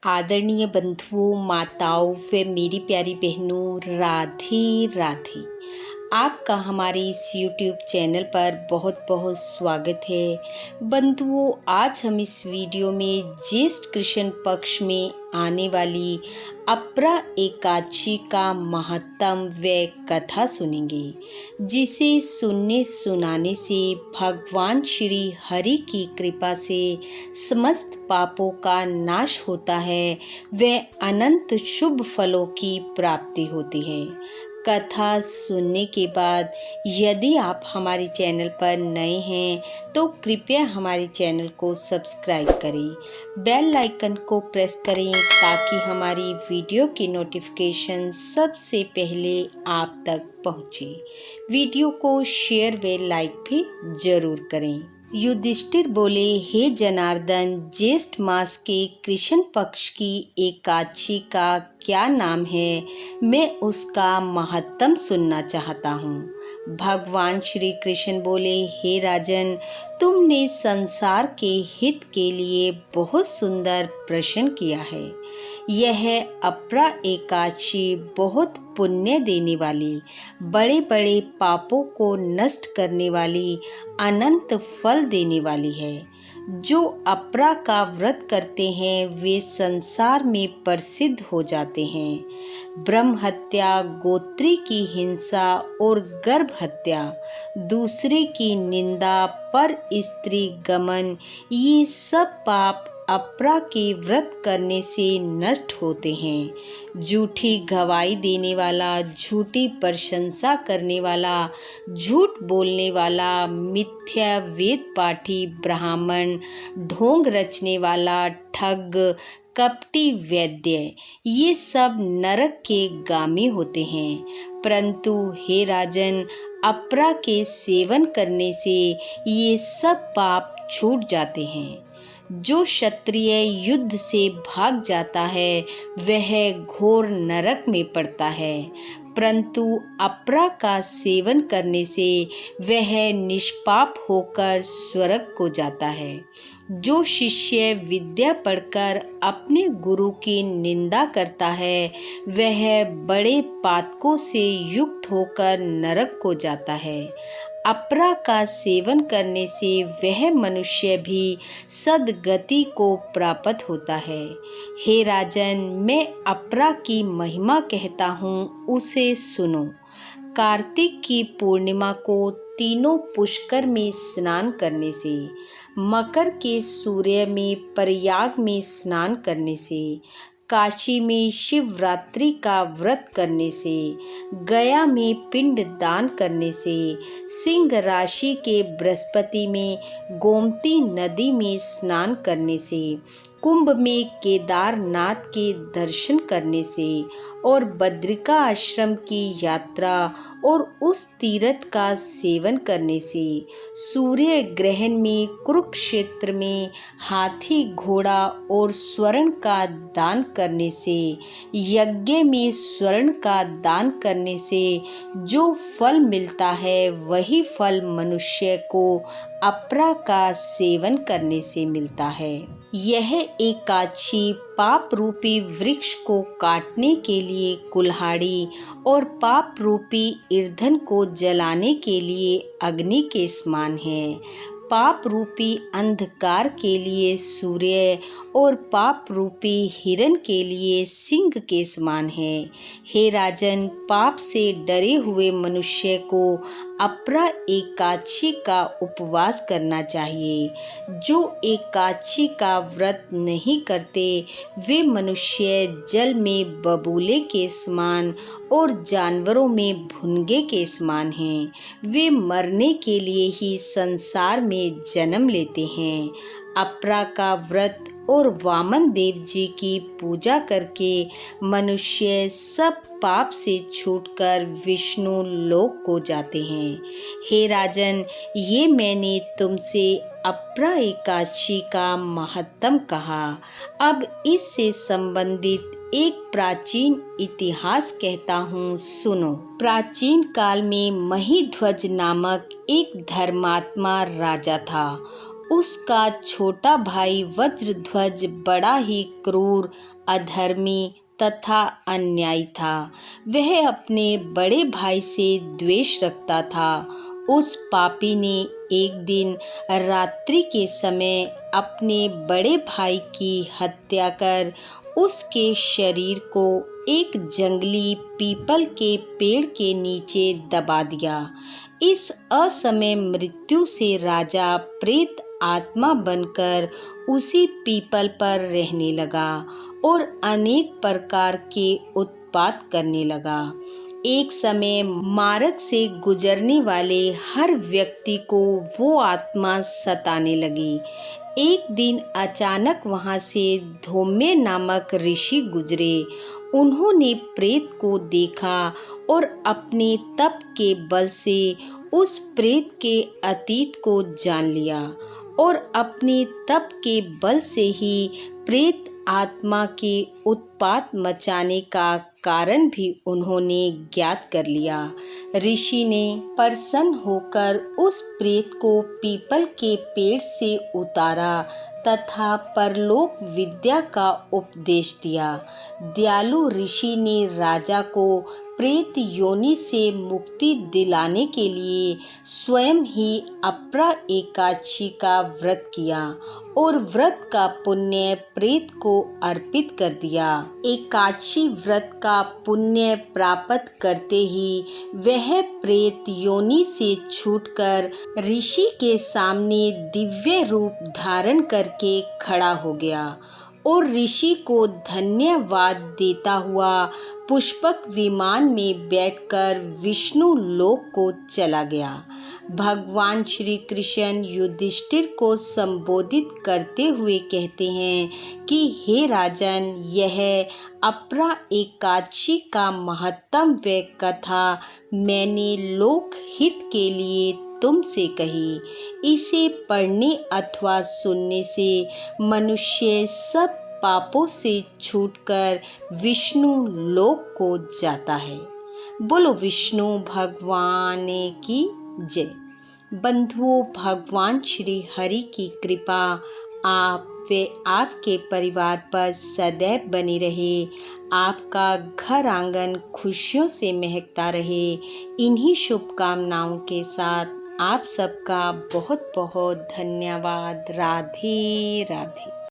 आदरणीय बंधुओं, माताओं व मेरी प्यारी बहनों, राधे राधे। आपका हमारे इस YouTube चैनल पर बहुत बहुत स्वागत है। बंधुओं, आज हम इस वीडियो में ज्येष्ठ कृष्ण पक्ष में आने वाली अपरा एकादशी का महत्तम व कथा सुनेंगे, जिसे सुनने सुनाने से भगवान श्री हरि की कृपा से समस्त पापों का नाश होता है व अनंत शुभ फलों की प्राप्ति होती है। कथा सुनने के बाद यदि आप हमारे चैनल पर नए हैं तो कृपया हमारे चैनल को सब्सक्राइब करें, बेल आइकन को प्रेस करें ताकि हमारी वीडियो की नोटिफिकेशन सबसे पहले आप तक पहुंचे। वीडियो को शेयर व लाइक भी जरूर करें। युधिष्ठिर बोले, हे जनार्दन, ज्येष्ठ मास के कृष्ण पक्ष की एकादशी का क्या नाम है? मैं उसका महत्तम सुनना चाहता हूँ। भगवान श्री कृष्ण बोले, हे राजन, तुमने संसार के हित के लिए बहुत सुंदर प्रश्न किया है। यह अपरा एकादशी बहुत पुण्य देने वाली, बड़े बड़े पापों को नष्ट करने वाली, अनंत फल देने वाली है। जो अपरा का व्रत करते हैं वे संसार में प्रसिद्ध हो जाते हैं। ब्रह्म हत्या, गोत्री की हिंसा और गर्भ हत्या, दूसरे की निंदा, पर स्त्री गमन, ये सब पाप अपरा के व्रत करने से नष्ट होते हैं। झूठी गवाही देने वाला, झूठी प्रशंसा करने वाला, झूठ बोलने वाला, मिथ्या वेद पाठी ब्राह्मण, ढोंग रचने वाला, ठग, कपटी वैद्य, ये सब नरक के गामी होते हैं। परंतु हे राजन, अपरा के सेवन करने से ये सब पाप छूट जाते हैं। जो क्षत्रिय युद्ध से भाग जाता है वह घोर नरक में पड़ता है, परंतु अपरा का सेवन करने से वह निष्पाप होकर स्वर्ग को जाता है। जो शिष्य विद्या पढ़कर अपने गुरु की निंदा करता है वह बड़े पातकों से युक्त होकर नरक को जाता है। अपरा का सेवन करने से वह मनुष्य भी सद्गति को प्राप्त होता है। हे राजन, मैं अपरा की महिमा कहता हूँ, उसे सुनो। कार्तिक की पूर्णिमा को तीनों पुष्कर में स्नान करने से, मकर के सूर्य में प्रयाग में स्नान करने से, काशी में शिवरात्रि का व्रत करने से, गया में पिंड दान करने से, सिंह राशि के बृहस्पति में गोमती नदी में स्नान करने से, कुंभ में केदारनाथ के दर्शन करने से और बद्रिका आश्रम की यात्रा और उस तीर्थ का सेवन करने से, सूर्य ग्रहण में कुरुक्षेत्र में हाथी घोड़ा और स्वर्ण का दान करने से, यज्ञ में स्वर्ण का दान करने से जो फल मिलता है वही फल मनुष्य को अपरा का सेवन करने से मिलता है। यह एकादशी पाप रूपी वृक्ष को काटने के लिए कुल्हाड़ी और पाप रूपी ईंधन को जलाने के लिए अग्नि के समान है। पाप रूपी अंधकार के लिए सूर्य और पाप रूपी हिरण के लिए सिंह के समान है। हे राजन, पाप से डरे हुए मनुष्य को अपरा एकादशी का उपवास करना चाहिए। जो एकादशी का व्रत नहीं करते वे मनुष्य जल में बबूले के समान और जानवरों में भुनगे के समान हैं। वे मरने के लिए ही संसार में जन्म लेते हैं। अपरा का व्रत और वामन देव जी की पूजा करके मनुष्य सब पाप से छूटकर विष्णु लोक को जाते हैं। हे राजन, ये मैंने तुमसे अपरा एकादशी का महत्तम कहा। अब इससे संबंधित एक प्राचीन इतिहास कहता हूँ, सुनो। प्राचीन काल में महीध्वज नामक एक धर्मात्मा राजा था। उसका छोटा भाई वज्रध्वज बड़ा ही क्रूर, अधर्मी तथा अन्यायी था। वह अपने बड़े भाई से द्वेष रखता था। उस पापी ने एक दिन रात्रि के समय अपने बड़े भाई की हत्या कर उसके शरीर को एक जंगली पीपल के पेड़ के नीचे दबा दिया। इस असमय मृत्यु से राजा प्रेत आत्मा बनकर उसी पीपल पर रहने लगा और अनेक प्रकार के उत्पात करने लगा। एक समय मार्ग से गुजरने वाले हर व्यक्ति को वो आत्मा सताने लगी। एक दिन अचानक वहां से धौम्य नामक ऋषि गुजरे। उन्होंने प्रेत को देखा और अपने तप के बल से उस प्रेत के अतीत को जान लिया और अपने तप के बल से ही प्रेत आत्मा के उत्पात मचाने का कारण भी उन्होंने ज्ञात कर लिया। ऋषि ने प्रसन्न होकर उस प्रेत को पीपल के पेड़ से उतारा तथा परलोक विद्या का उपदेश दिया। दयालु ऋषि ने राजा को प्रेत योनि से मुक्ति दिलाने के लिए स्वयं ही अपरा एकादशी का व्रत किया और व्रत का पुण्य प्रेत को अर्पित कर दिया। एकादशी व्रत का पुण्य प्राप्त करते ही वह प्रेत योनि से छूटकर ऋषि के सामने दिव्य रूप धारण करके खड़ा हो गया और ऋषि को धन्यवाद देता हुआ पुष्पक विमान में बैठकर विष्णु लोक को चला गया। भगवान श्री कृष्ण युधिष्ठिर को संबोधित करते हुए कहते हैं कि हे राजन, यह अपरा एकादशी का महत्तम व कथा मैंने लोक हित के लिए तुमसे कही। इसे पढ़ने अथवा सुनने से मनुष्य सब पापों से छूटकर विष्णु लोक को जाता है। बोलो विष्णु भगवान की जय। बंधुओं, भगवान श्री हरि की कृपा आप व आपके परिवार पर सदैव बनी रहे। आपका घर आंगन खुशियों से महकता रहे। इन्हीं शुभकामनाओं के साथ आप सबका बहुत बहुत धन्यवाद। राधे राधे।